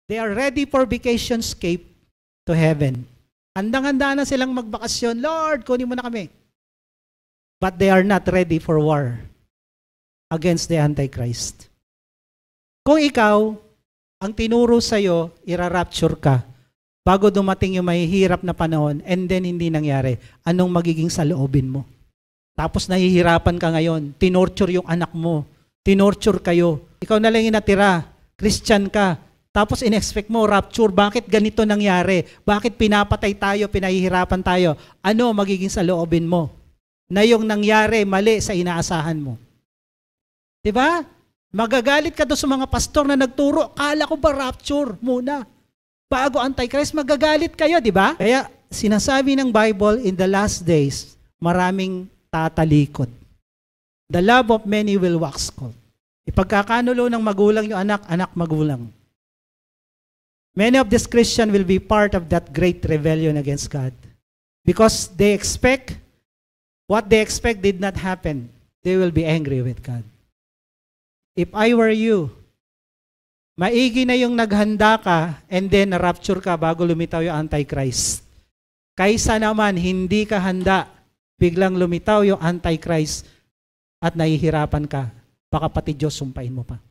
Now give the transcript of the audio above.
They are ready for vacationscape to heaven. Handang-handa na silang magbakasyon. Lord, kunin mo na kami. But they are not ready for war against the Antichrist. Kung ikaw, ang tinuro sa'yo, ira-rapture ka, bago dumating yung mahihirap na panahon, and then hindi nangyari, anong magiging saloobin mo? Tapos nahihirapan ka ngayon, tinorture yung anak mo, tinorture kayo, ikaw na lang yung natira, Christian ka, tapos in-expect mo, rapture, bakit ganito nangyari? Bakit pinapatay tayo, pinahihirapan tayo? Ano magiging saloobin mo? Na yung nangyari, mali sa inaasahan mo. Diba? Magagalit ka doon sa mga pastor na nagturo, kala ko ba rapture muna? Bago Antichrist, magagalit kayo, di ba? Kaya sinasabi ng Bible, in the last days, maraming tatalikod. The love of many will wax cold. Ipagkakanulo ng magulang yung anak, anak magulang. Many of these Christians will be part of that great rebellion against God. Because they expect, what they expect did not happen. They will be angry with God. If I were you, maigi na yung naghanda ka and then na-rapture ka bago lumitaw yung Antichrist. Kaysa naman hindi ka handa, biglang lumitaw yung Antichrist at nahihirapan ka, baka pati Diyos sumpain mo pa.